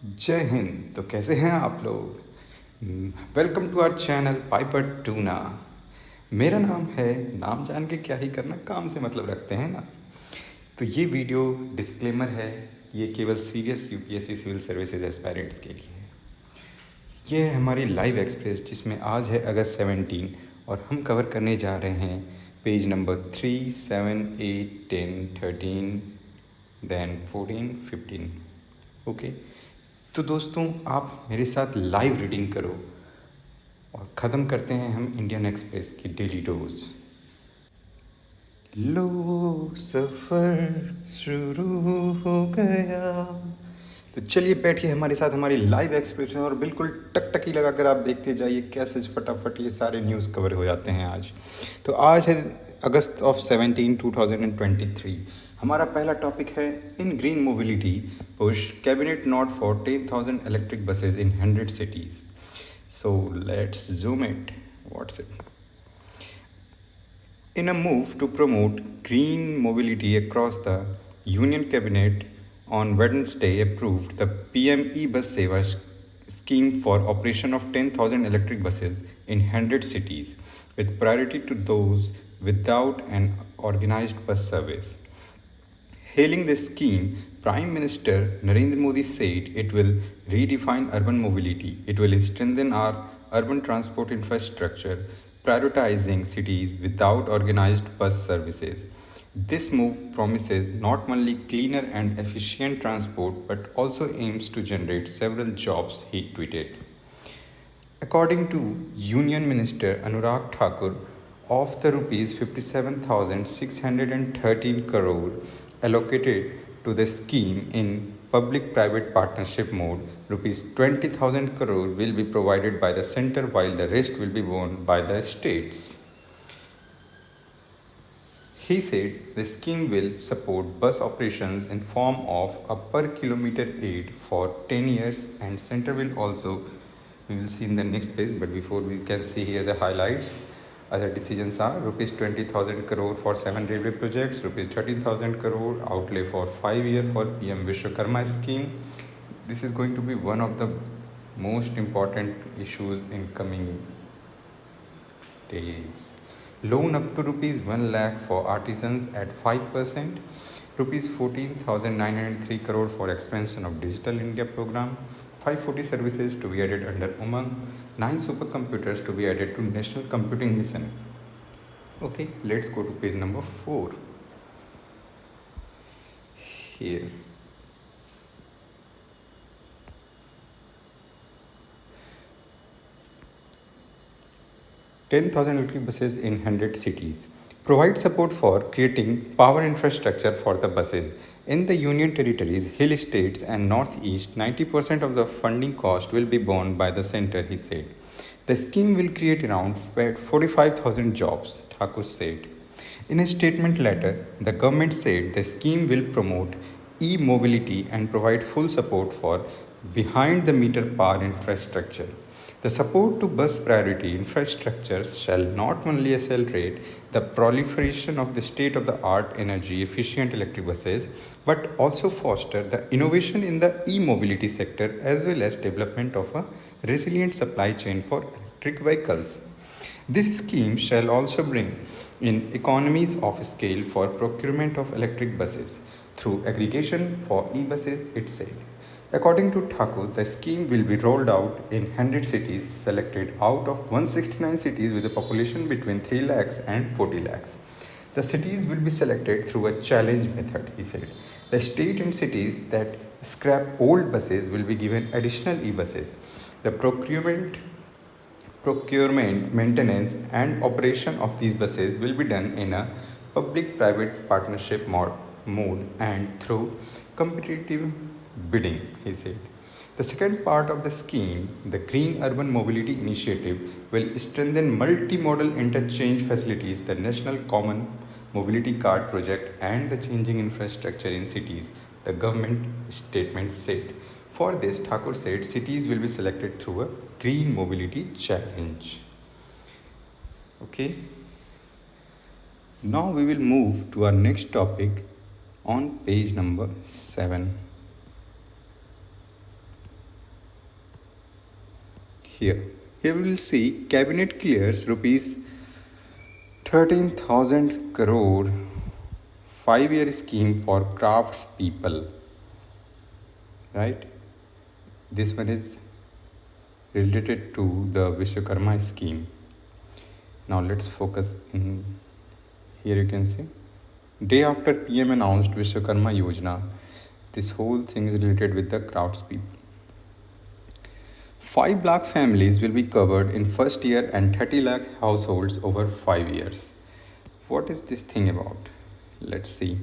जय हिंद। तो कैसे हैं आप लोग? Welcome to our channel Piper Tuna. मेरा नाम है, नाम जान के क्या ही करना, काम से मतलब रखते हैं ना। तो ये वीडियो डिस्क्लेमर है, ये केवल serious UPSC civil services aspirants के लिए है। ये है हमारी लाइव एक्सप्रेस जिसमें आज है अगस्त 17 और हम कवर करने जा रहे हैं पेज नंबर 3, 7, 8, 10, 13, देन 14, 15। ओके। तो दोस्तों आप मेरे साथ लाइव रीडिंग करो और ख़त्म करते हैं हम इंडियन एक्सप्रेस की डेली डोज। लो सफ़र शुरू हो गया। तो चलिए बैठिए हमारे साथ हमारी लाइव एक्सप्रेस में और बिल्कुल टकटकी लगाकर आप देखते जाइए कैसे फटाफट ये सारे न्यूज़ कवर हो जाते हैं आज। तो आज है अगस्त ऑफ 17 2023। हमारा पहला टॉपिक है इन green mobility push cabinet not for 10,000 electric buses in 100 cities. So let's zoom it. What's it? In a move to promote green mobility across the Union Cabinet on Wednesday approved the PM e-bus Seva scheme for operation of 10,000 electric buses in 100 cities with priority to those without an organized bus service. Hailing this scheme, Prime Minister Narendra Modi said it will redefine urban mobility. It will strengthen our urban transport infrastructure, prioritizing cities without organized bus services. This move promises not only cleaner and efficient transport but also aims to generate several jobs, he tweeted. According to Union Minister Anurag Thakur, of the rupees 57,613 crore allocated to the scheme in public-private partnership mode, rupees 20,000 crore will be provided by the center while the rest will be borne by the states. He said the scheme will support bus operations in form of a per kilometer aid for 10 years and center will also, we will see in the next page, but before we can see here the highlights. Other decisions are rupees 20,000 crore for 7 railway projects, rupees 13,000 crore outlay for 5 years for PM Vishwakarma scheme. This is going to be one of the most important issues in coming days. Loan up to rupees 1 lakh for artisans at 5%, rupees 14,903 crore for expansion of Digital India program, 540 services to be added under Umang, 9 supercomputers to be added to National Computing Mission. Okay, let's go to page number 4. Here. "10,000 electric buses in 100 cities. Provide support for creating power infrastructure for the buses. In the Union Territories, Hill States, and Northeast, 90% of the funding cost will be borne by the center, he said. The scheme will create around 45,000 jobs, Thakur said. In a statement letter, the government said the scheme will promote e-mobility and provide full support for behind-the-meter power infrastructure. The support to bus priority infrastructure shall not only accelerate the proliferation of the state-of-the-art energy-efficient electric buses, but also foster the innovation in the e-mobility sector as well as development of a resilient supply chain for electric vehicles. This scheme shall also bring in economies of scale for procurement of electric buses through aggregation for e-buses, it said. According to Thakur, the scheme will be rolled out in 100 cities selected out of 169 cities with a population between 3 lakhs and 40 lakhs. The cities will be selected through a challenge method, he said. The state and cities that scrap old buses will be given additional e-buses. The procurement, maintenance, and operation of these buses will be done in a public-private partnership mode and through competitive bidding, he said. The second part of the scheme, the Green Urban Mobility Initiative, will strengthen multimodal interchange facilities, the National Common Mobility Card project, and the changing infrastructure in cities, the government statement said. For this, Thakur said cities will be selected through a green mobility challenge. Okay. Now we will move to our next topic on page number 7. here. Here we will see cabinet clears rupees 13,000 crore 5-year scheme for craftspeople. Right? This one is related to the Vishwakarma scheme. Now let's focus in here. You can see day after PM announced Vishwakarma Yojana, this whole thing is related with the craftspeople. 5 lakh families will be covered in first year and 30 lakh households over 5 years. What is this thing about? Let's see.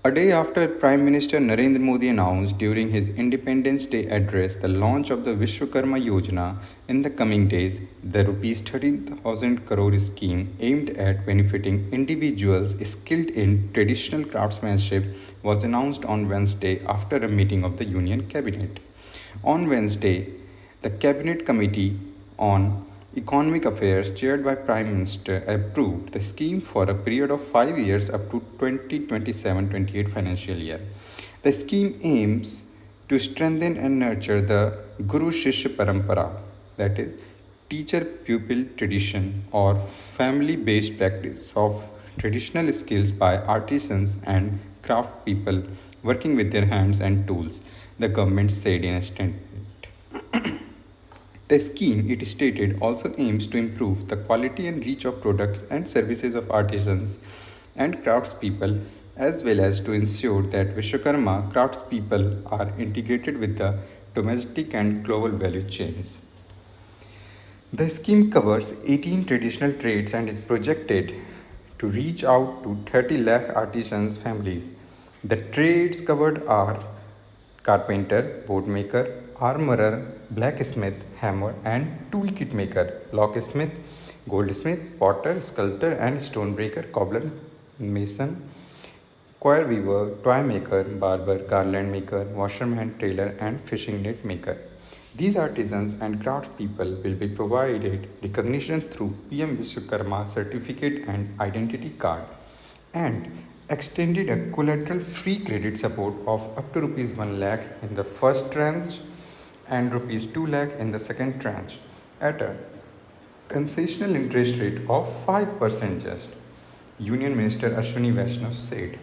A day after Prime Minister Narendra Modi announced during his Independence Day address the launch of the Vishwakarma Yojana, in the coming days, the Rs 13,000 crore scheme aimed at benefiting individuals skilled in traditional craftsmanship was announced on Wednesday after a meeting of the Union Cabinet. On Wednesday, the Cabinet Committee on Economic Affairs, chaired by Prime Minister, approved the scheme for a period of 5 years up to 2027-28 financial year. The scheme aims to strengthen and nurture the Guru Shishya Parampara, that is, teacher-pupil tradition or family-based practice of traditional skills by artisans and craft people working with their hands and tools, the government said in a statement. The scheme, it stated, also aims to improve the quality and reach of products and services of artisans and craftspeople, as well as to ensure that Vishwakarma craftspeople are integrated with the domestic and global value chains. The scheme covers 18 traditional trades and is projected to reach out to 30 lakh artisans' families. The trades covered are carpenter, board maker, armorer, blacksmith, hammer and toolkit maker, locksmith, goldsmith, potter, sculptor and stonebreaker, cobbler, mason, coir weaver, toy maker, barber, garland maker, washerman, tailor and fishing net maker. These artisans and craftspeople will be provided recognition through PM Vishwakarma certificate and identity card, and extended a collateral free credit support of up to Rs 1 lakh in the first tranche and Rs 2 lakh in the second tranche at a concessional interest rate of 5% just, Union Minister Ashwini Vaishnav said.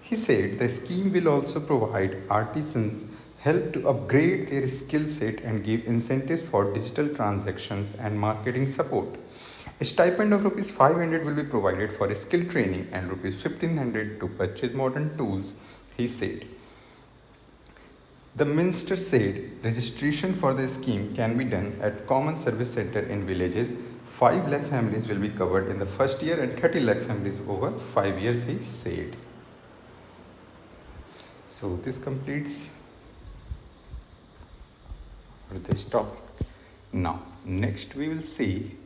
He said the scheme will also provide artisans help to upgrade their skill set and give incentives for digital transactions and marketing support. A stipend of Rs 500 will be provided for skill training and Rs 1500 to purchase modern tools, he said. The minister said registration for the scheme can be done at Common Service Center in villages. 5 lakh families will be covered in the first year and 30 lakh families over 5 years, he said. So this completes this topic. Now, next we will see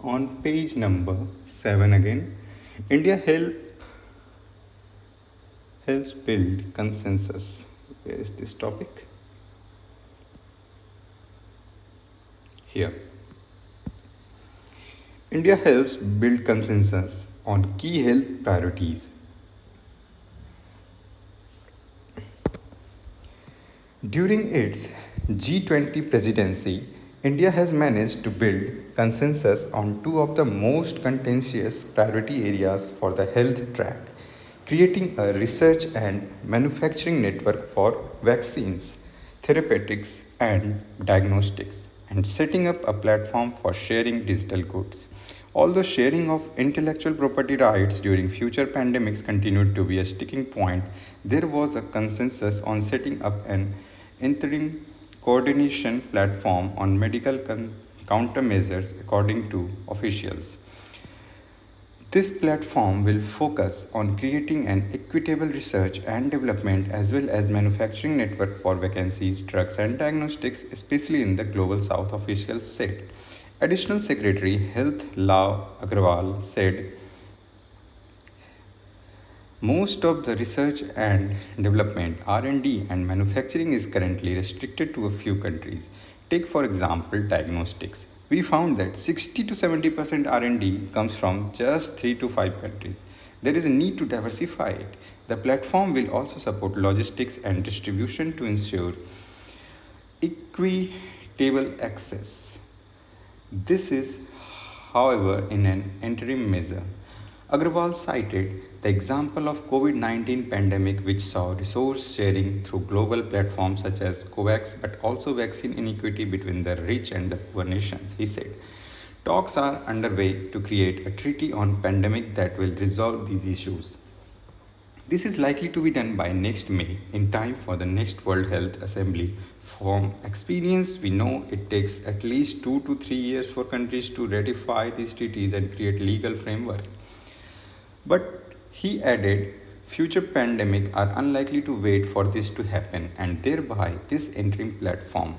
on page number 7 again, India helps build consensus. Where is this topic? Here. India helps build consensus on key health priorities. During its G20 presidency, India has managed to build consensus on 2 of the most contentious priority areas for the health track, creating a research and manufacturing network for vaccines, therapeutics, and diagnostics, and setting up a platform for sharing digital goods. Although sharing of intellectual property rights during future pandemics continued to be a sticking point, there was a consensus on setting up an interim coordination platform on medical countermeasures, according to officials. This platform will focus on creating an equitable research and development as well as manufacturing network for vaccines, drugs and diagnostics, especially in the global south, officials said. Additional Secretary Health Lav Agrawal said most of the research and development, R&D and manufacturing is currently restricted to a few countries. Take for example diagnostics. We found that 60 to 70% R&D comes from just 3 to 5 countries. There is a need to diversify it. The platform will also support logistics and distribution to ensure equitable access. This is, however, in an interim measure. Agrawal cited the example of COVID-19 pandemic which saw resource sharing through global platforms such as COVAX but also vaccine inequity between the rich and the poor nations. He said, talks are underway to create a treaty on pandemic that will resolve these issues. This is likely to be done by next May in time for the next World Health Assembly. From experience, we know it takes at least 2 to 3 years for countries to ratify these treaties and create legal framework. But he added, future pandemics are unlikely to wait for this to happen and thereby this interim platform.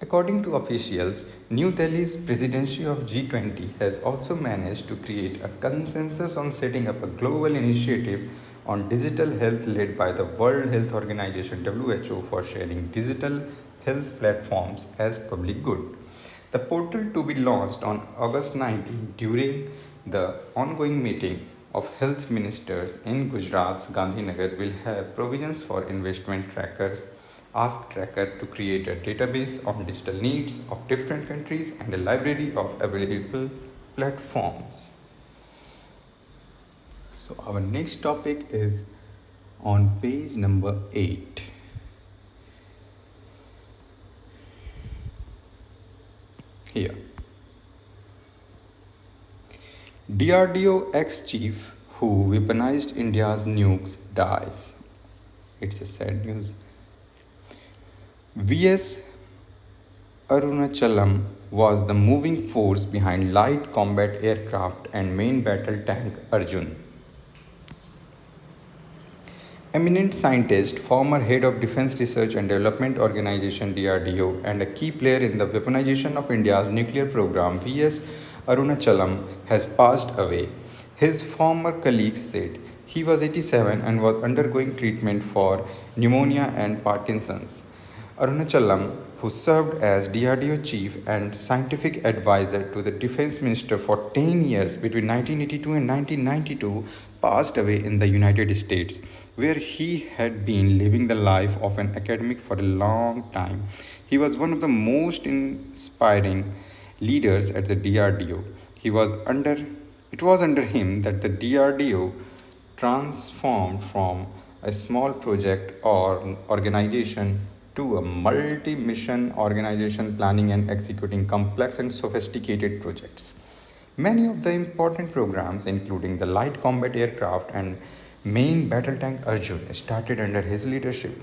According to officials, New Delhi's presidency of G20 has also managed to create a consensus on setting up a global initiative on digital health led by the World Health Organization WHO for sharing digital health platforms as public good. The portal to be launched on August 19 during the ongoing meeting of health ministers in Gujarat's Gandhinagar will have provisions for investment trackers, Ask Tracker to create a database of digital needs of different countries and a library of available platforms. So our next topic is on page number 8. Here. DRDO ex-chief who weaponized India's nukes dies. It's a sad news. V.S. Arunachalam was the moving force behind light combat aircraft and main battle tank Arjun. Eminent scientist, former head of Defense Research and Development Organization DRDO and a key player in the weaponization of India's nuclear program, V.S. Arunachalam has passed away. His former colleagues said he was 87 and was undergoing treatment for pneumonia and Parkinson's. Arunachalam, who served as DRDO chief and scientific advisor to the defense minister for 10 years between 1982 and 1992, passed away in the United States, where he had been living the life of an academic for a long time. He was one of the most inspiring leaders at the DRDO. It was under him that the DRDO transformed from a small project or organization to a multi-mission organization planning and executing complex and sophisticated projects. Many of the important programs, including the light combat aircraft and main battle tank Arjun, started under his leadership.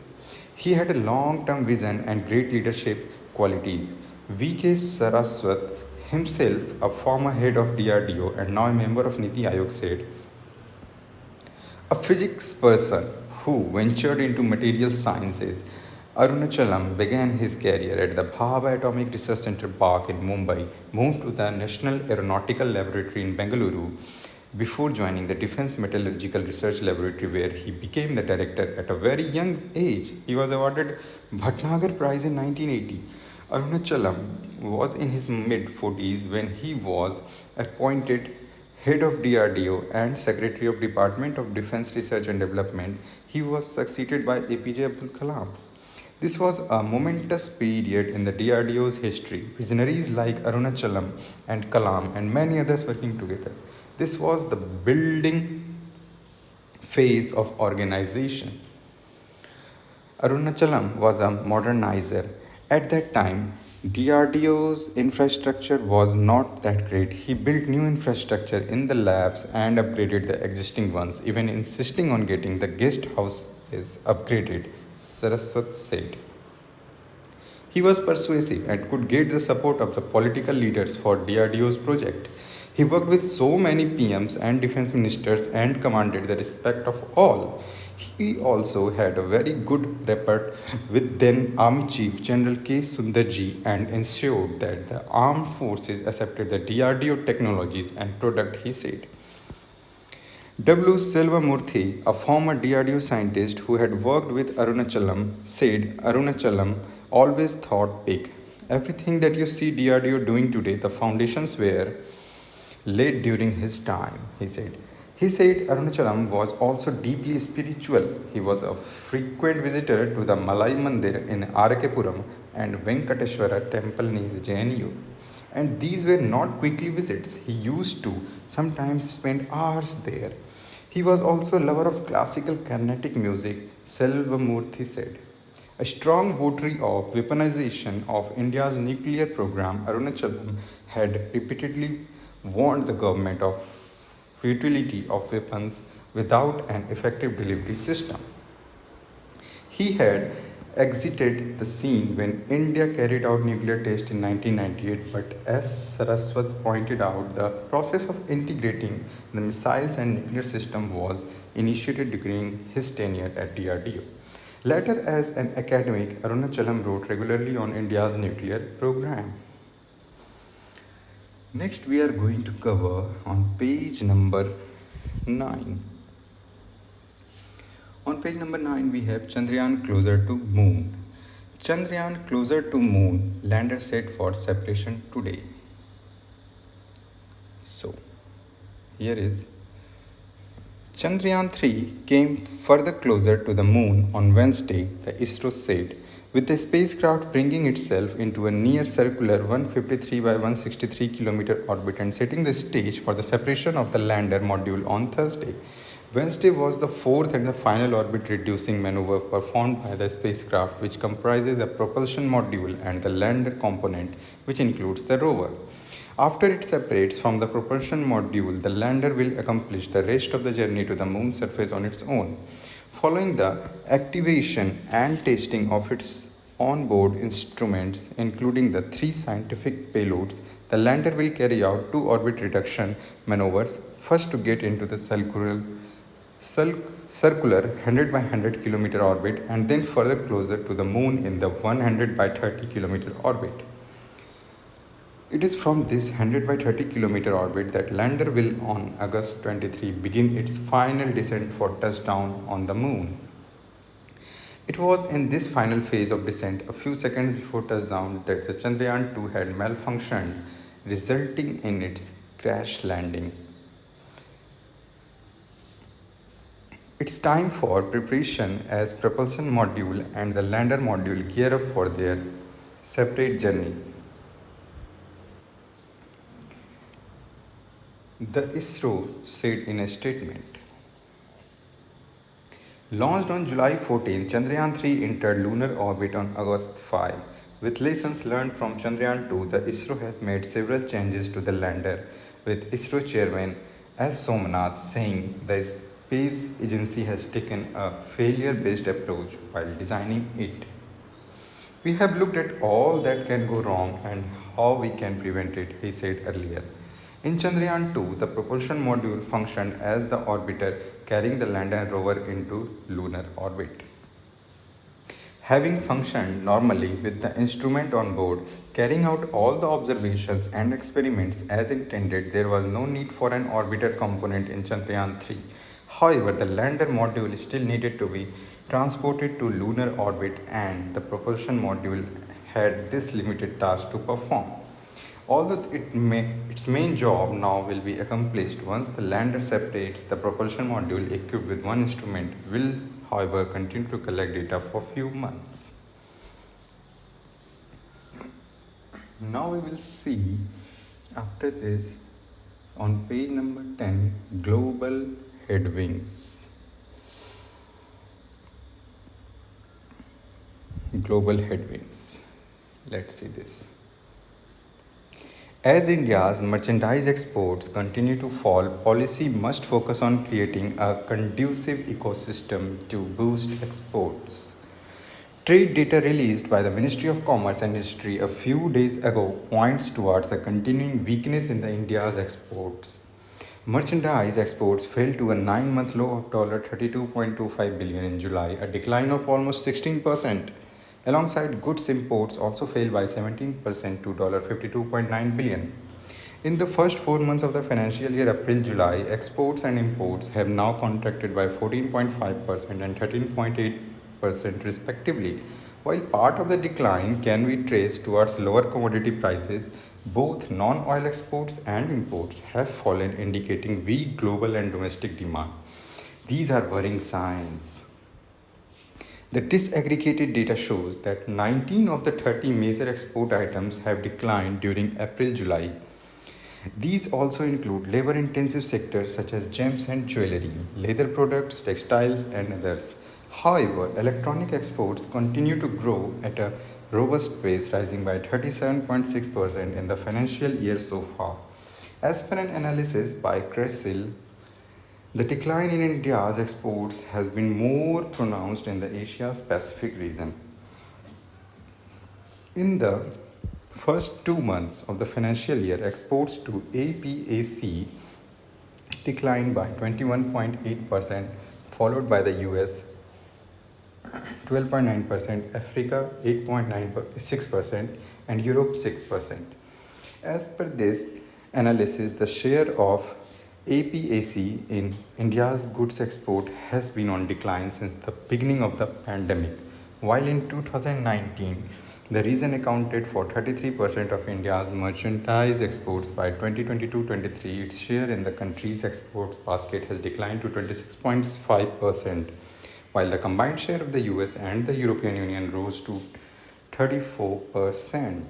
He had a long-term vision and great leadership qualities. V.K. Saraswat, himself a former head of DRDO and now a member of Niti Aayog, said, a physics person who ventured into material sciences, Arunachalam began his career at the Bhabha Atomic Research Center Park in Mumbai, moved to the National Aeronautical Laboratory in Bengaluru before joining the Defense Metallurgical Research Laboratory where he became the director at a very young age. He was awarded Bhatnagar Prize in 1980. Arunachalam was in his mid-40s when he was appointed head of DRDO and Secretary of Department of Defense Research and Development. He was succeeded by APJ Abdul Kalam. This was a momentous period in the DRDO's history, visionaries like Arunachalam and Kalam and many others working together. This was the building phase of organization. Arunachalam was a modernizer. At that time, DRDO's infrastructure was not that great. He built new infrastructure in the labs and upgraded the existing ones, even insisting on getting the guest houses upgraded, Saraswat said. He was persuasive and could get the support of the political leaders for DRDO's project. He worked with so many PMs and defense ministers and commanded the respect of all. He also had a very good rapport with then Army Chief General K. Sundarji and ensured that the armed forces accepted the DRDO technologies and product, he said. W. Selva-Murthy, a former DRDO scientist who had worked with Arunachalam, said Arunachalam always thought big. Everything that you see DRDO doing today, the foundations were laid during his time, he said. He said Arunachalam was also deeply spiritual. He was a frequent visitor to the Malai Mandir in Arakapuram and Venkateshwara temple near JNU. And these were not quickly visits. He used to sometimes spend hours there. He was also a lover of classical Carnatic music, Selvamurthy said. A strong votary of weaponization of India's nuclear program, Arunachalam had repeatedly warned the government of futility of weapons without an effective delivery system. He had exited the scene when India carried out nuclear tests in 1998, but as Saraswat pointed out, the process of integrating the missiles and nuclear system was initiated during his tenure at DRDO. Later, as an academic, Arunachalam wrote regularly on India's nuclear program. Next, we are going to cover on page number 9. On page number 9, we have Chandrayaan closer to moon. Chandrayaan closer to moon, lander set for separation today. So, here is Chandrayaan 3 came further closer to the moon on Wednesday, the ISRO said, with the spacecraft bringing itself into a near circular 153 by 163 kilometer orbit and setting the stage for the separation of the lander module on Thursday. Wednesday was the fourth and the final orbit reducing maneuver performed by the spacecraft, which comprises a propulsion module and the lander component, which includes the rover. After it separates from the propulsion module, the lander will accomplish the rest of the journey to the moon's surface on its own. Following the activation and testing of its on-board instruments, including the 3 scientific payloads, the lander will carry out 2 orbit reduction maneuvers, first to get into the circular 100 by 100 kilometer orbit and then further closer to the moon in the 100 by 30 kilometer orbit. It is from this 100 by 30 kilometer orbit that lander will on August 23 begin its final descent for touchdown on the moon. It was in this final phase of descent, a few seconds before touchdown, that the Chandrayaan 2 had malfunctioned, resulting in its crash landing. It's time for preparation as propulsion module and the lander module gear up for their separate journey. The ISRO said in a statement. Launched on July 14, Chandrayaan 3 entered lunar orbit on August 5. With lessons learned from Chandrayaan 2, the ISRO has made several changes to the lander, with ISRO chairman S. Somanath saying the space agency has taken a failure-based approach while designing it. We have looked at all that can go wrong and how we can prevent it, he said earlier. In Chandrayaan 2, the propulsion module functioned as the orbiter carrying the lander and rover into lunar orbit. Having functioned normally with the instrument on board, carrying out all the observations and experiments as intended, there was no need for an orbiter component in Chandrayaan 3. However, the lander module still needed to be transported to lunar orbit and the propulsion module had this limited task to perform. Although its main job now will be accomplished once the lander separates, the propulsion module equipped with one instrument will, however, continue to collect data for a few months. Now we will see after this on page number 10 global headwinds. Global headwinds. Let's see this. As India's merchandise exports continue to fall, policy must focus on creating a conducive ecosystem to boost exports. Trade data released by the Ministry of Commerce and Industry a few days ago points towards a continuing weakness in India's exports. Merchandise exports fell to a 9-month low of $32.25 billion in July, a decline of almost 16%. Alongside goods imports also fell by 17% to $52.9 billion. In the first 4 months of the financial year April-July, exports and imports have now contracted by 14.5% and 13.8% respectively. While part of the decline can be traced towards lower commodity prices, Both non-oil exports and imports have fallen, indicating weak global and domestic demand. These are worrying signs. The disaggregated data shows that 19 of the 30 major export items have declined during April July. These also include labor intensive sectors such as gems and jewelry, leather products, textiles, and others. However, electronic exports continue to grow at a robust pace, rising by 37.6% in the financial year so far. As per an analysis by Cressil, the decline in India's exports has been more pronounced in the Asia Pacific region. In the first 2 months of the financial year, exports to APAC declined by 21.8%, followed by the US 12.9%, Africa 8.96%, and Europe 6%. As per this analysis, the share of APAC in India's goods export has been on decline since the beginning of the pandemic. While in 2019, the region accounted for 33% of India's merchandise exports, by 2022-23, its share in the country's export basket has declined to 26.5%, while the combined share of the US and the European Union rose to 34%.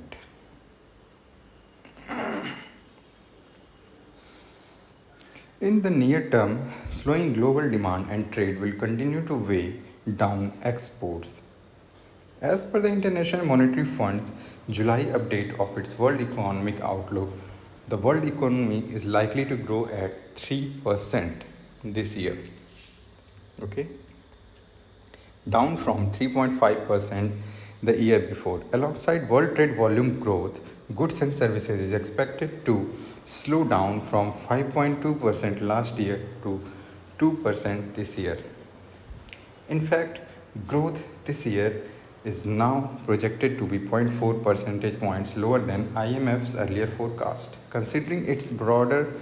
In the near term, slowing global demand and trade will continue to weigh down exports. As per the International Monetary Fund's July update of its World Economic Outlook, the world economy is likely to grow at 3% this year. Okay? Down from 3.5% the year before. Alongside world trade volume growth, goods and services is expected to slow down from 5.2% last year to 2% this year. In fact, growth this year is now projected to be zero point 0.4 percentage points lower than IMF's earlier forecast. Considering its broader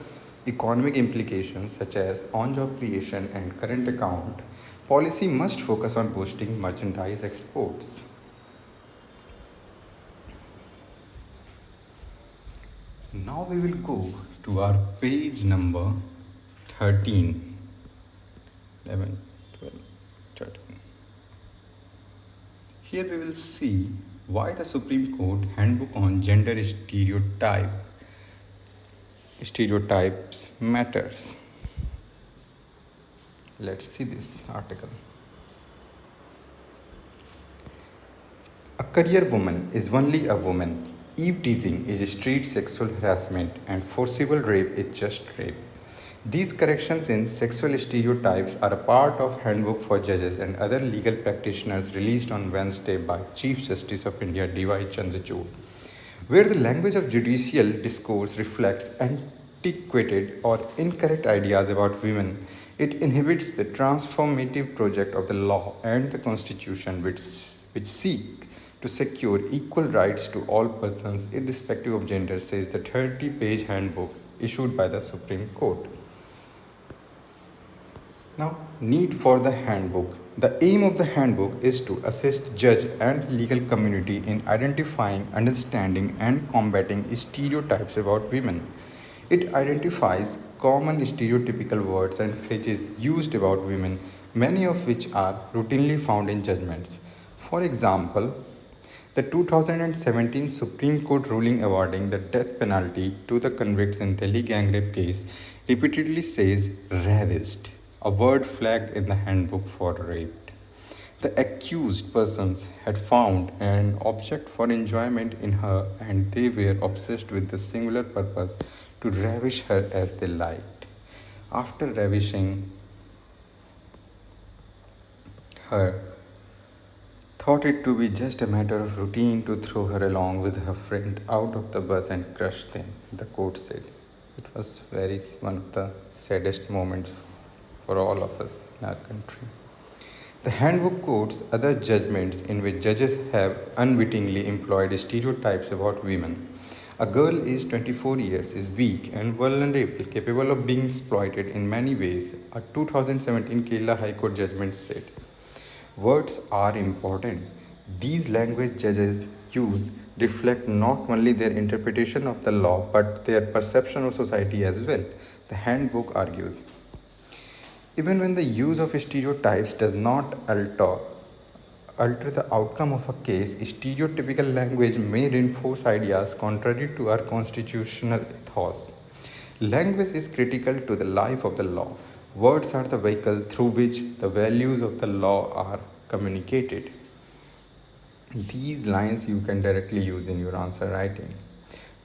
economic implications such as on-job creation and current account, policy must focus on boosting merchandise exports. Now we will go to our page number 13, 11, 12, 13. Here we will see why the Supreme Court Handbook on Gender Stereotypes matters. Let's see this article. A career woman is only a woman. Eve teasing is street sexual harassment and forcible rape is just rape. These corrections in sexual stereotypes are a part of Handbook for Judges and other legal practitioners released on Wednesday by Chief Justice of India D.Y. Chandrachud. Where the language of judicial discourse reflects antiquated or incorrect ideas about women, it inhibits the transformative project of the law and the Constitution, which seek to secure equal rights to all persons irrespective of gender, says the 30-page handbook issued by the Supreme Court. Now, need for the handbook. The aim of the handbook is to assist judge and legal community in identifying, understanding, and combating stereotypes about women. It identifies common stereotypical words and phrases used about women, many of which are routinely found in judgments. For example, the 2017 Supreme Court ruling awarding the death penalty to the convicts in Delhi gang rape case repeatedly says ravaged, a word flagged in the handbook for rape. The accused persons had found an object for enjoyment in her and they were obsessed with the singular purpose to ravish her as they liked. After ravishing her, thought it to be just a matter of routine to throw her along with her friend out of the bus and crush them, the court said. It was one of the saddest moments for all of us in our country. The handbook quotes other judgments in which judges have unwittingly employed stereotypes about women. A girl aged 24 years is weak and vulnerable, capable of being exploited in many ways, a 2017 Kerala High Court judgment said. Words are important. These language judges use reflect not only their interpretation of the law but their perception of society as well, the handbook argues. Even when the use of stereotypes does not alter the outcome of a case, stereotypical language may reinforce ideas contrary to our constitutional ethos. Language is critical to the life of the law. Words are the vehicle through which the values of the law are communicated. These lines you can directly use in your answer writing.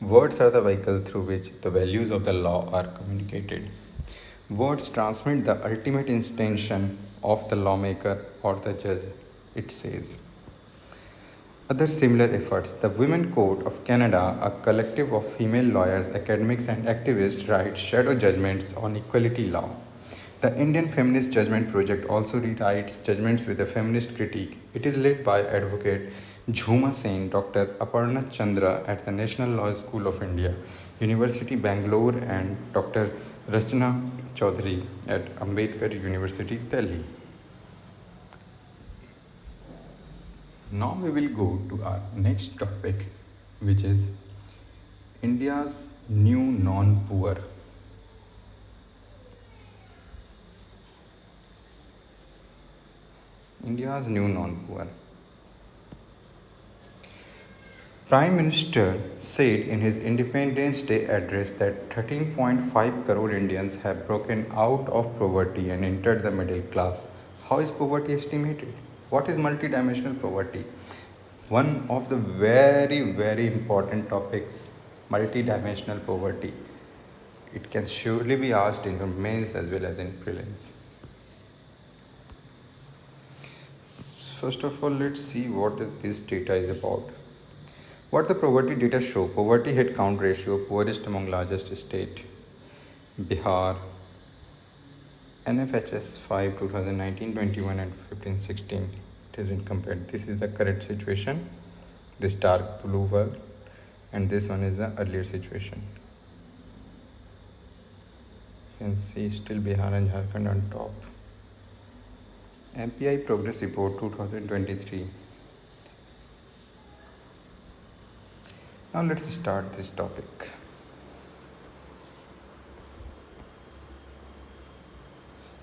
Words are the vehicle through which the values of the law are communicated. Words transmit the ultimate intention of the lawmaker or the judge, it says. Other similar efforts. The Women Court of Canada, a collective of female lawyers, academics, and activists, writes shadow judgments on equality law. The Indian Feminist Judgment Project also rewrites judgments with a feminist critique. It is led by advocate Jhuma Sen, Dr. Aparna Chandra at the National Law School of India, University Bangalore, and Dr. Rachna Chaudhary at Ambedkar University, Delhi. Now we will go to our next topic, which is India's new non-poor. India's new non-poor. Prime Minister said in his Independence Day address that 13.5 crore Indians have broken out of poverty and entered the middle class. How is poverty estimated? What is multidimensional poverty? One of the very important topics, multidimensional poverty. It can surely be asked in your mains as well as in prelims. First of all, let's see what this data is about. What the poverty data show: poverty head count ratio, poorest among largest state, Bihar, NFHS 5 2019-21 and 15-16. It has been compared. This is the current situation, this dark blue one, and this one is the earlier situation. You can see still Bihar and Jharkhand on top. MPI Progress Report 2023. Now let's start this topic.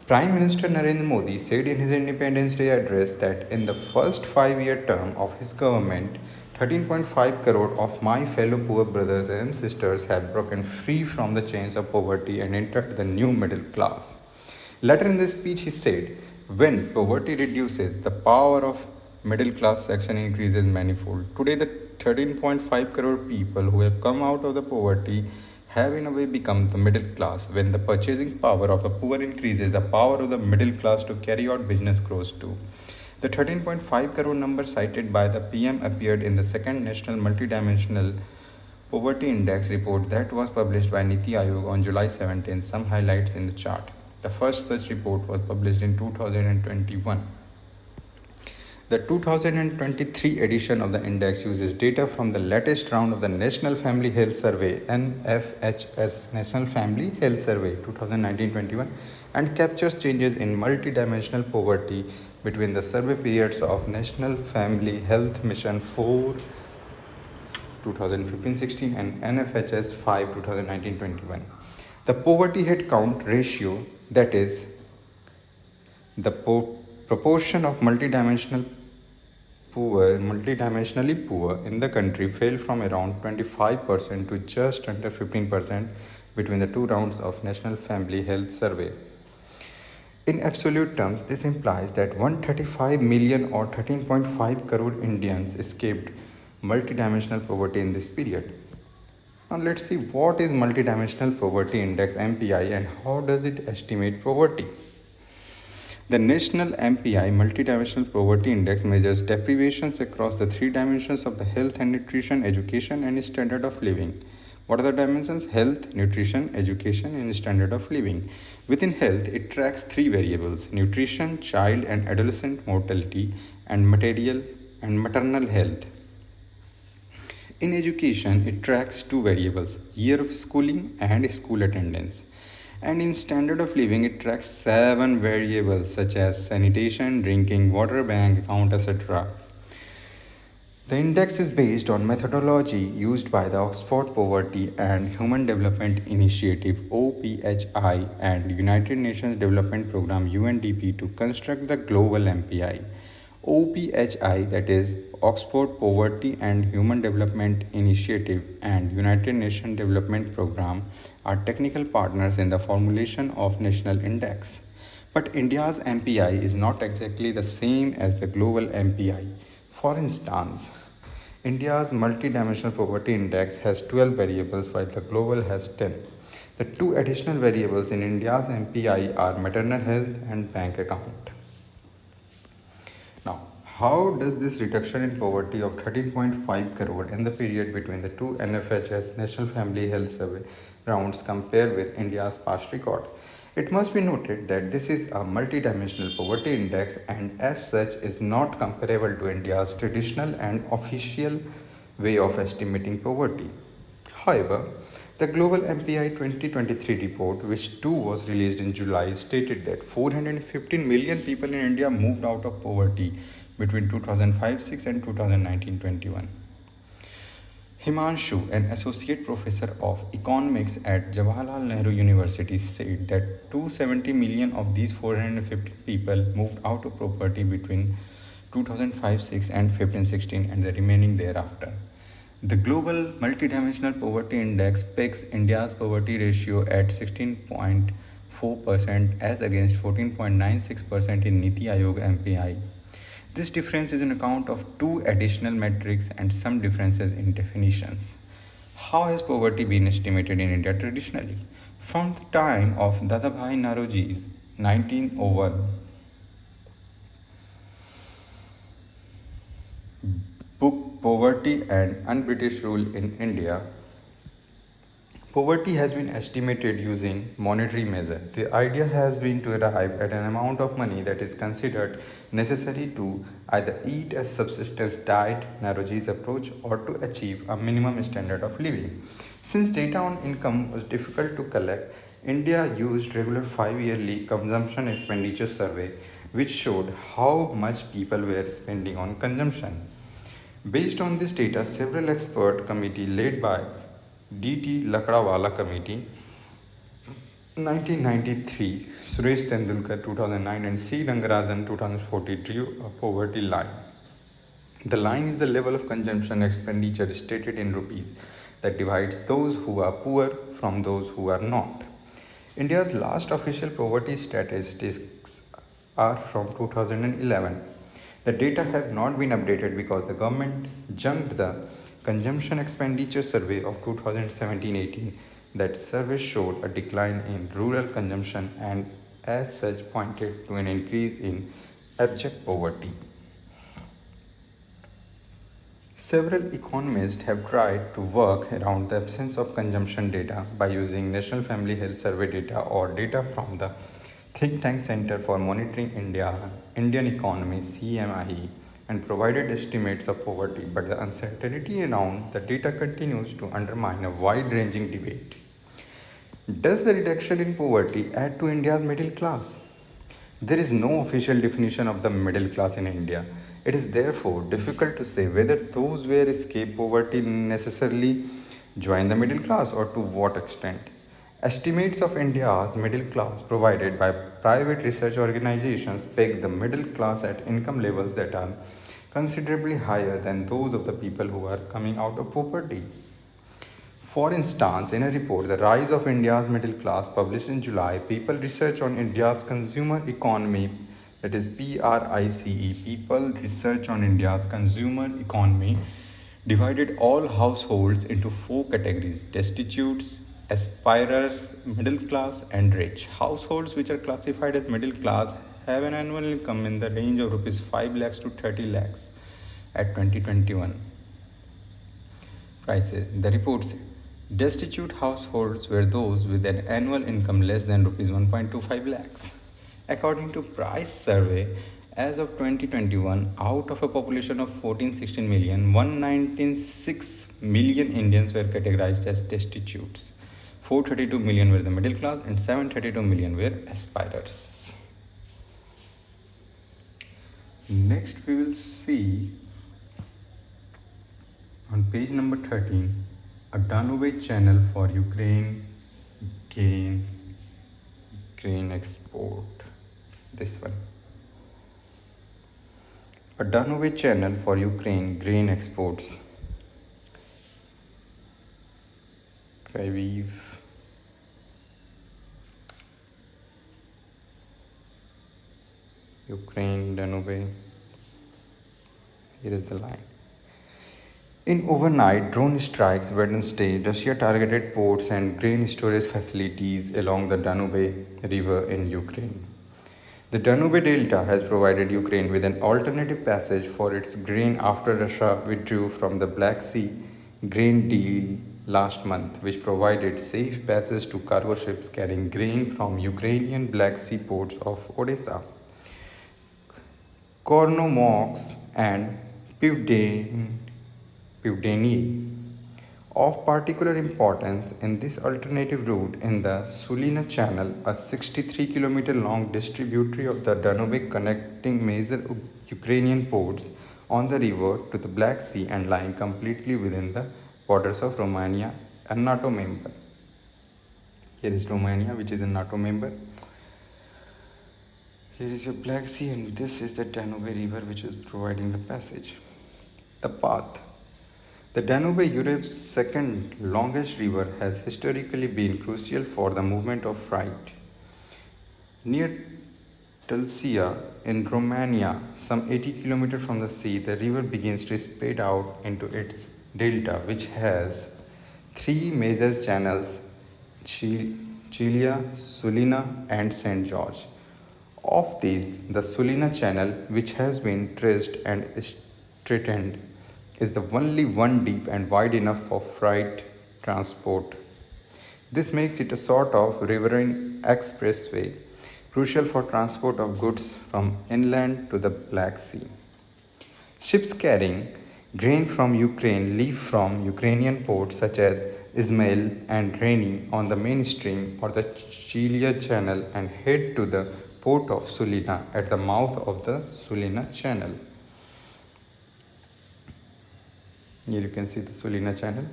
Prime Minister Narendra Modi said in his Independence Day address that in the first 5-year term of his government, 13.5 crore of my fellow poor brothers and sisters have broken free from the chains of poverty and entered the new middle class. Later in the speech, he said, when poverty reduces, the power of middle class section increases manifold. Today, the 13.5 crore people who have come out of the poverty have in a way become the middle class. When the purchasing power of the poor increases, the power of the middle class to carry out business grows too. The 13.5 crore number cited by the PM appeared in the second National Multidimensional Poverty Index report that was published by Niti Aayog on July 17. Some highlights in the chart. The first such report was published in 2021. The 2023 edition of the index uses data from the latest round of the National Family Health Survey (NFHS) National Family Health Survey 2019-21 and captures changes in multidimensional poverty between the survey periods of National Family Health Mission 4 2015-16 and NFHS 5 2019-21. The poverty head count ratio, that is, the proportion of multidimensionally poor in the country fell from around 25% to just under 15% between the two rounds of National Family Health Survey. In absolute terms, this implies that 135 million or 13.5 crore Indians escaped multidimensional poverty in this period. Now let's see what is Multidimensional Poverty Index (MPI) and how does it estimate poverty. The National MPI Multidimensional Poverty Index measures deprivations across the three dimensions of the health and nutrition, education, and standard of living. What are the dimensions? Health, nutrition, education, and standard of living. Within health, it tracks three variables: nutrition, child and adolescent mortality, and maternal health. In education, it tracks two variables: year of schooling and school attendance. And in standard of living, it tracks 7 variables such as sanitation, drinking water, bank account, etc. The index is based on methodology used by the Oxford Poverty and Human Development Initiative OPHI and United Nations Development Programme UNDP to construct the global MPI. OPHI, that is Oxford Poverty and Human Development Initiative and United Nations Development Programme, are technical partners in the formulation of national index. But India's MPI is not exactly the same as the global MPI. For instance, India's multidimensional poverty index has 12 variables while the global has 10. The two additional variables in India's MPI are maternal health and bank account. Now, how does this reduction in poverty of 13.5 crore in the period between the two NFHS National Family Health Survey rounds compare with India's past record? It must be noted that this is a multidimensional poverty index and as such is not comparable to India's traditional and official way of estimating poverty. However, the Global MPI 2023 report, which too was released in July, stated that 415 million people in India moved out of poverty between 2005-6 and 2019-21. Himanshu, an associate professor of economics at Jawaharlal Nehru University, said that 270 million of these 450 people moved out of poverty between 2005-6 and 15-16 and the remaining thereafter. The Global Multidimensional Poverty Index pegs India's poverty ratio at 16.4% as against 14.96% in Niti Aayog MPI. This difference is on account of two additional metrics and some differences in definitions. How has poverty been estimated in India traditionally? From the time of Dadabhai Naoroji's 1901 book Poverty and Un-British Rule in India, poverty has been estimated using monetary measure. The idea has been to arrive at an amount of money that is considered necessary to either eat a subsistence diet, Naoroji's approach, or to achieve a minimum standard of living. Since data on income was difficult to collect, India used regular 5-yearly consumption expenditure survey which showed how much people were spending on consumption. Based on this data, several expert committee led by D.T. Lakdawala Committee 1993, Suresh Tendulkar 2009 and C. Rangarajan 2014 drew a poverty line. The line is the level of consumption expenditure stated in rupees that divides those who are poor from those who are not. India's last official poverty statistics are from 2011. The data have not been updated because the government junked the consumption expenditure survey of 2017-18. That survey showed a decline in rural consumption and as such pointed to an increase in abject poverty. Several economists have tried to work around the absence of consumption data by using National Family Health Survey data or data from the think tank Center for Monitoring Indian Economy CMIE and provided estimates of poverty, but the uncertainty around the data continues to undermine a wide-ranging debate. Does the reduction in poverty add to India's middle class? There is no official definition of the middle class in India. It is therefore difficult to say whether those who escape poverty necessarily join the middle class or to what extent. Estimates of India's middle class provided by private research organizations peg the middle class at income levels that are considerably higher than those of the people who are coming out of poverty. For instance, in a report, The Rise of India's Middle Class, published in July, People Research on India's Consumer Economy, that is PRICE, People Research on India's Consumer Economy, divided all households into 4 categories: destitutes, aspirers, middle class, and rich. Households which are classified as middle class have an annual income in the range of rupees 5 lakhs to 30 lakhs at 2021 prices. The report said destitute households were those with an annual income less than rupees 1.25 lakhs. According to Price survey, as of 2021, out of a population of 14-16 million, 196 million Indians were categorized as destitutes. 432 million were the middle class and 732 million were aspirers. Next we will see On page number 13, a Danube channel for grain, grain export. This one. A Danube channel for Ukraine grain exports. Kyiv. Ukraine, Danube. Here is the line. In overnight drone strikes Wednesday, Russia targeted ports and grain storage facilities along the Danube River in Ukraine. The Danube Delta has provided Ukraine with an alternative passage for its grain after Russia withdrew from the Black Sea grain deal last month, which provided safe passage to cargo ships carrying grain from Ukrainian Black Sea ports of Odessa, Kornomox, and Pivdenie. Of particular importance in this alternative route in the Sulina Channel, a 63-kilometer long distributary of the Danube connecting major Ukrainian ports on the river to the Black Sea and lying completely within the borders of Romania, a NATO member. Here is Romania, which is a NATO member. Here is your Black Sea, and this is the Danube River, which is providing the passage. The path. The Danube, Europe's second longest river, has historically been crucial for the movement of freight. Near Tulcea in Romania, some 80 kilometers from the sea, the river begins to spread out into its delta, which has three major channels: Cilia, Sulina, and St. George. Of these, the Sulina channel, which has been traced and straightened, is the only one deep and wide enough for freight transport. This makes it a sort of riverine expressway, crucial for transport of goods from inland to the Black Sea. Ships carrying grain from Ukraine leave from Ukrainian ports such as Izmail and Reni on the mainstream or the Chilia channel and head to the port of Sulina at the mouth of the Sulina channel. Here you can see the Sulina channel.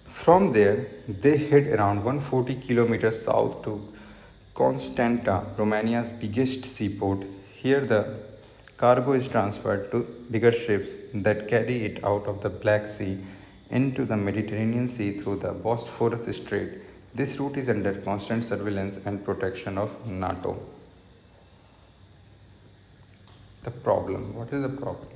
From there, they head around 140 kilometers south to Constanta, Romania's biggest seaport. Here the cargo is transferred to bigger ships that carry it out of the Black Sea into the Mediterranean Sea through the Bosphorus Strait. This route is under constant surveillance and protection of NATO. The problem. What is the problem?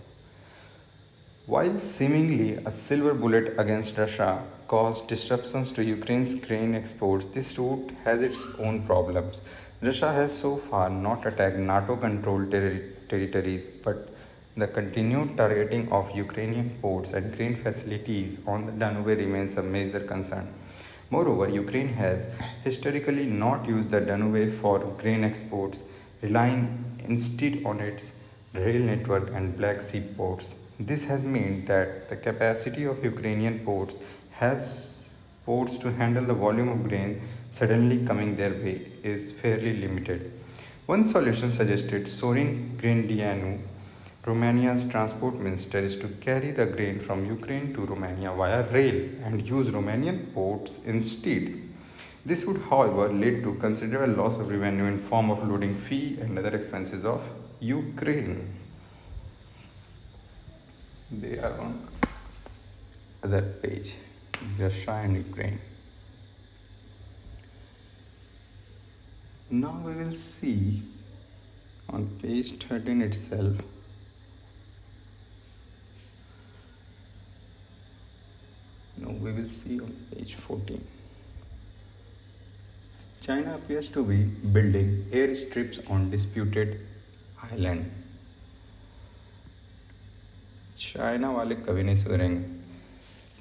While seemingly a silver bullet against Russia caused disruptions to Ukraine's grain exports, this route has its own problems. Russia has so far not attacked NATO-controlled territories, but the continued targeting of Ukrainian ports and grain facilities on the Danube remains a major concern. Moreover, Ukraine has historically not used the Danube for grain exports, relying instead on its rail network and Black Sea ports. This has meant that the capacity of Ukrainian ports to handle the volume of grain suddenly coming their way is fairly limited. One solution suggested Sorin Grindeanu, Romania's transport minister, is to carry the grain from Ukraine to Romania via rail and use Romanian ports instead. This would, however, lead to considerable loss of revenue in form of loading fee and other expenses of Ukraine. They are on other page, Russia and Ukraine. Now we will see on page 13 itself. No, we will see on page 14. China appears to be building airstrips on disputed island. China वाले कभी नहीं सुधरेंगे.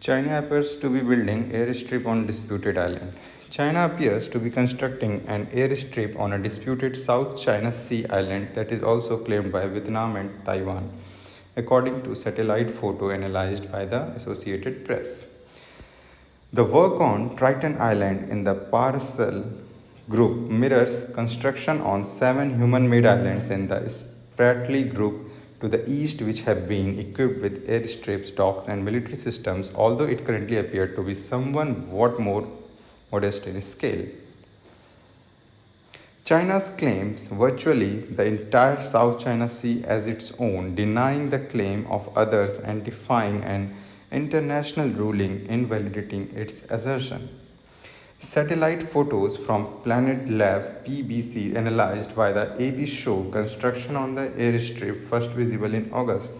China appears to be building airstrip on disputed island. China appears to be constructing an airstrip on a disputed South China Sea island that is also claimed by Vietnam and Taiwan, according to satellite photo analyzed by the Associated Press. The work on Triton Island in the Parcel Group mirrors construction on 7 human-made islands in the Spratly Group to the east, which have been equipped with airstrips, docks, and military systems, although it currently appeared to be somewhat more modest in scale. China claims virtually the entire South China Sea as its own, denying the claim of others and defying an international ruling invalidating its assertion. Satellite photos from Planet Labs PBC analyzed by the AB show construction on the airstrip first visible in August.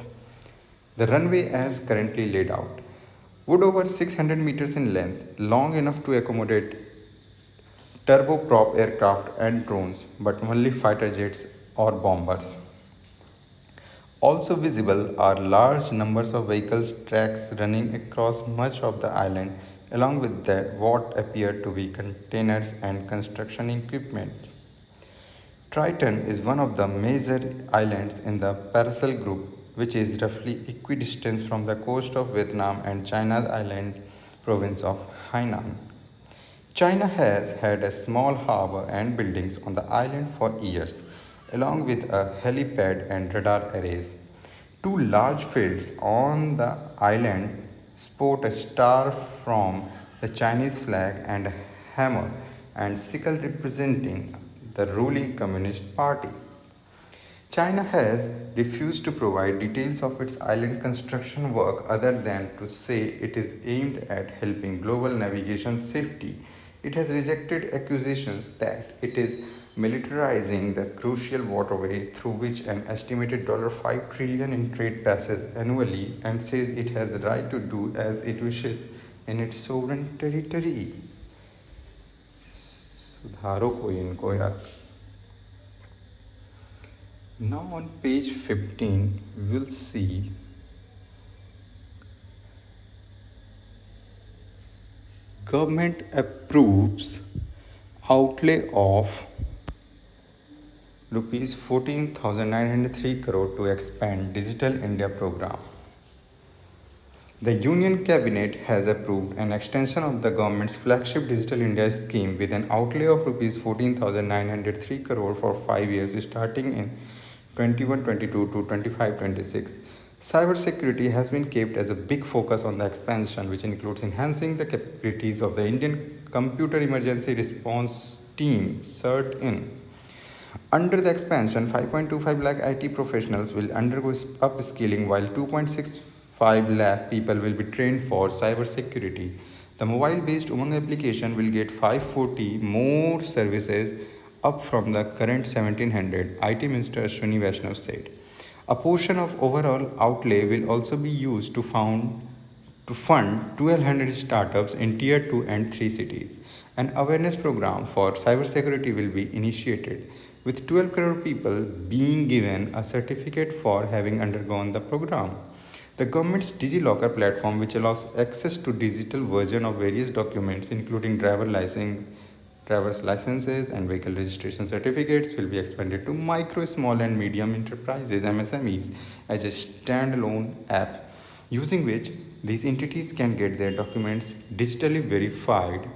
The runway as currently laid out would over 600 meters in length, long enough to accommodate turboprop aircraft and drones, but only fighter jets or bombers. Also visible are large numbers of vehicles tracks running across much of the island, along with what appear to be containers and construction equipment. Triton is one of the major islands in the Paracel group, which is roughly equidistant from the coast of Vietnam and China's island province of Hainan. China has had a small harbor and buildings on the island for years, along with a helipad and radar arrays. Two large fields on the island sport a star from the Chinese flag and a hammer and sickle representing the ruling Communist Party. China has refused to provide details of its island construction work other than to say it is aimed at helping global navigation safety. It has rejected accusations that it is militarizing the crucial waterway through which an estimated $5 trillion in trade passes annually and says it has the right to do as it wishes in its sovereign territory. सुधारो कोई इनको यार. Now on page 15 we'll see government approves outlay of rupees 14,903 crore to expand Digital India program. The Union Cabinet has approved an extension of the government's flagship Digital India scheme with an outlay of rupees 14,903 crore for 5 years starting in 21-22 to 25-26. Cybersecurity has been kept as a big focus on the expansion, which includes enhancing the capabilities of the Indian Computer Emergency Response Team (CERT-IN). Under the expansion, 5.25 lakh IT professionals will undergo upskilling, while 2.65 lakh people will be trained for cybersecurity. The mobile-based Umang application will get 540 more services up from the current 1700, IT Minister Ashwini Vaishnav said. A portion of overall outlay will also be used to fund 1200 startups in Tier 2 and 3 cities. An awareness program for cybersecurity will be initiated, with 12 crore people being given a certificate for having undergone the program. The government's DigiLocker platform, which allows access to digital version of various documents, including driver's licenses and vehicle registration certificates, will be expanded to micro, small and medium enterprises (MSMEs) as a standalone app, using which these entities can get their documents digitally verified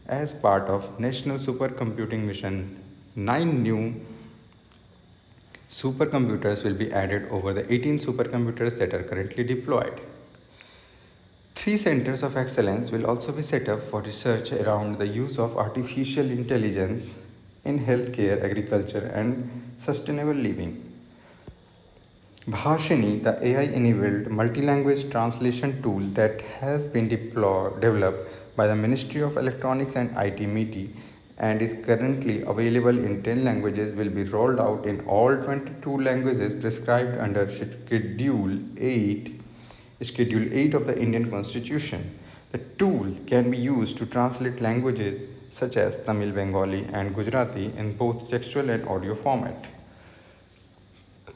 as part of National Supercomputing Mission. 9 new supercomputers will be added over the 18 supercomputers that are currently deployed. 3 centers of excellence will also be set up for research around the use of artificial intelligence in healthcare, agriculture, and sustainable living. Bhashini, the AI-enabled multi-language translation tool that has been developed by the Ministry of Electronics and IT (MeitY) and is currently available in 10 languages, will be rolled out in all 22 languages prescribed under Schedule 8 of the Indian Constitution. The tool can be used to translate languages such as Tamil, Bengali, and Gujarati in both textual and audio format.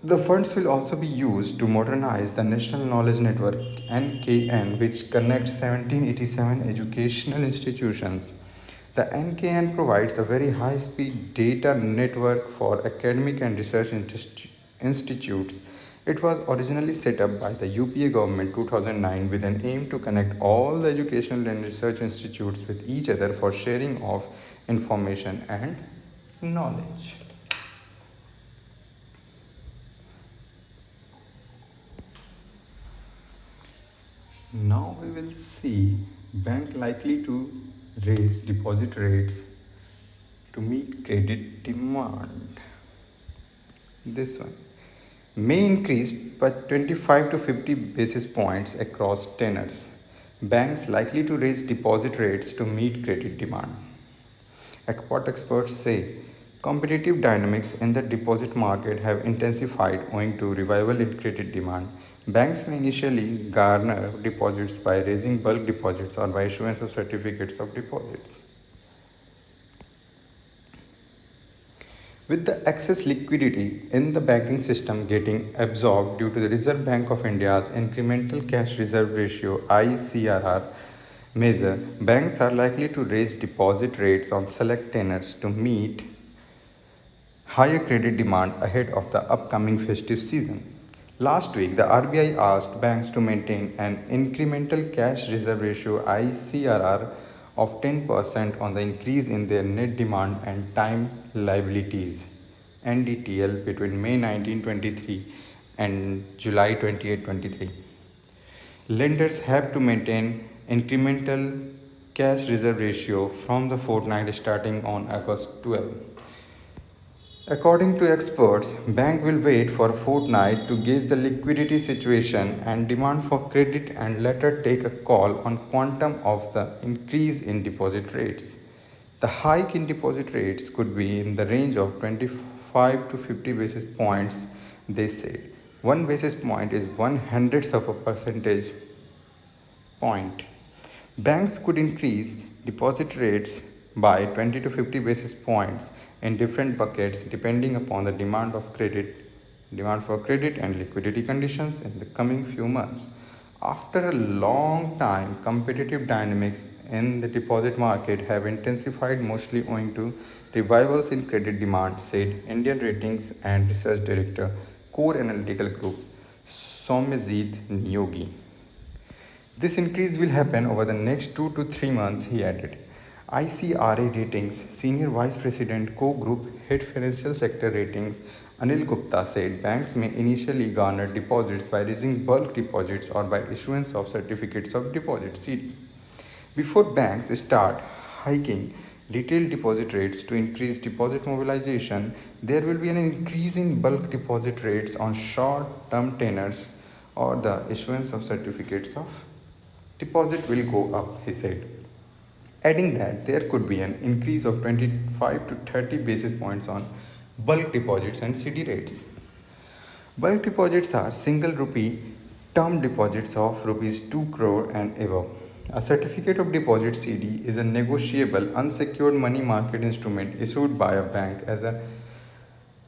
The funds will also be used to modernize the National Knowledge Network (NKN), which connects 1787 educational institutions. The NKN provides a very high-speed data network for academic and research institutes. It was originally set up by the UPA government 2009 with an aim to connect all the educational and research institutes with each other for sharing of information and knowledge. Now we will see bank likely to raise deposit rates to meet credit demand. This one may increase by 25 to 50 basis points across tenors. Banks likely to raise deposit rates to meet credit demand. Export experts say competitive dynamics in the deposit market have intensified owing to revival in credit demand. Banks may initially garner deposits by raising bulk deposits or by issuance of certificates of deposits. With the excess liquidity in the banking system getting absorbed due to the Reserve Bank of India's incremental cash reserve ratio ICRR measure, banks are likely to raise deposit rates on select tenors to meet higher credit demand ahead of the upcoming festive season. Last week, the RBI asked banks to maintain an incremental cash reserve ratio ICRR of 10% on the increase in their net demand and time liabilities NDTL between May 1923 and July 28-23. Lenders have to maintain incremental cash reserve ratio from the fortnight starting on August 12. According to experts, bank will wait for a fortnight to gauge the liquidity situation and demand for credit and later take a call on quantum of the increase in deposit rates. The hike in deposit rates could be in the range of 25 to 50 basis points, they said. 1 basis point is 1/100th of a percentage point. Banks could increase deposit rates by 20 to 50 basis points in different buckets depending upon the demand for credit and liquidity conditions in the coming few months. After a long time, competitive dynamics in the deposit market have intensified mostly owing to revivals in credit demand, said Indian Ratings and Research Director, Core Analytical Group, Somyajit Niyogi. This increase will happen over the next 2 to 3 months, he added. ICRA Ratings Senior Vice President Co-Group Head Financial Sector Ratings Anil Gupta said banks may initially garner deposits by raising bulk deposits or by issuance of certificates of deposit CD. Before banks start hiking retail deposit rates to increase deposit mobilization, there will be an increase in bulk deposit rates on short-term tenors or the issuance of certificates of deposit will go up, he said. Adding that there could be an increase of 25 to 30 basis points on bulk deposits and CD rates. Bulk deposits are single rupee term deposits of rupees 2 crore and above. A certificate of deposit CD is a negotiable unsecured money market instrument issued by a bank as a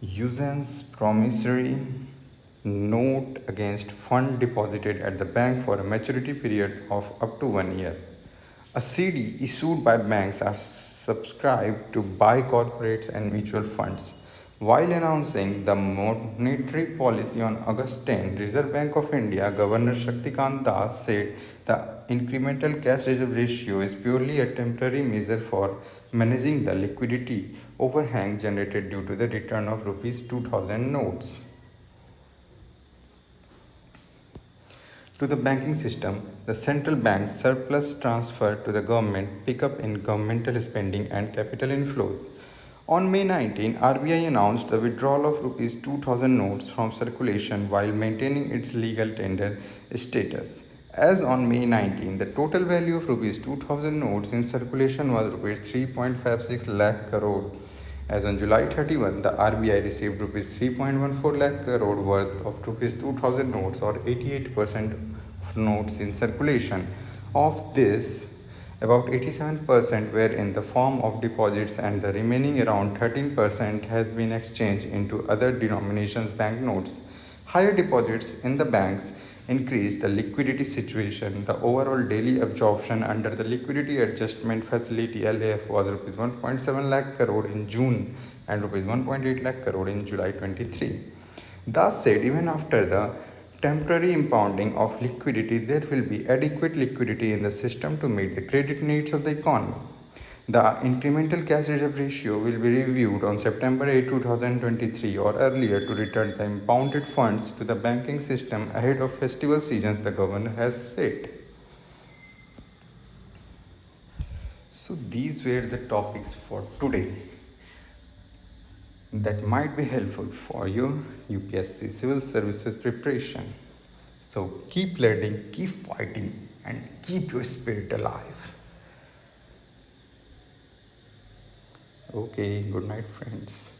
usance promissory note against fund deposited at the bank for a maturity period of up to 1 year. A CD issued by banks are subscribed to by corporates and mutual funds. While announcing the monetary policy on August 10, Reserve Bank of India Governor Shaktikant Das said the incremental cash reserve ratio is purely a temporary measure for managing the liquidity overhang generated due to the return of rupees 2000 notes to the banking system. The central bank's surplus transfer to the government, pickup in governmental spending and capital inflows. On May 19, RBI announced the withdrawal of rupees 2000 notes from circulation while maintaining its legal tender status. As on May 19, the total value of rupees 2000 notes in circulation was rupees 3.56 lakh crore. As on July 31, the RBI received rupees 3.14 lakh crore worth of rupees 2000 notes or 88% of notes in circulation. Of this, about 87% were in the form of deposits and the remaining around 13% has been exchanged into other denominations banknotes. Higher deposits in the banks increased the liquidity situation. The overall daily absorption under the Liquidity Adjustment Facility LAF was Rs 1.7 lakh crore in June and Rs 1.8 lakh crore in July 23. Thus said, even after the temporary impounding of liquidity, there will be adequate liquidity in the system to meet the credit needs of the economy. The incremental cash reserve ratio will be reviewed on September 8, 2023 or earlier to return the impounded funds to the banking system ahead of festival seasons, the governor has said. So these were the topics for today that might be helpful for your UPSC civil services preparation. So keep learning, keep fighting, and keep your spirit alive. Okay, good night, friends.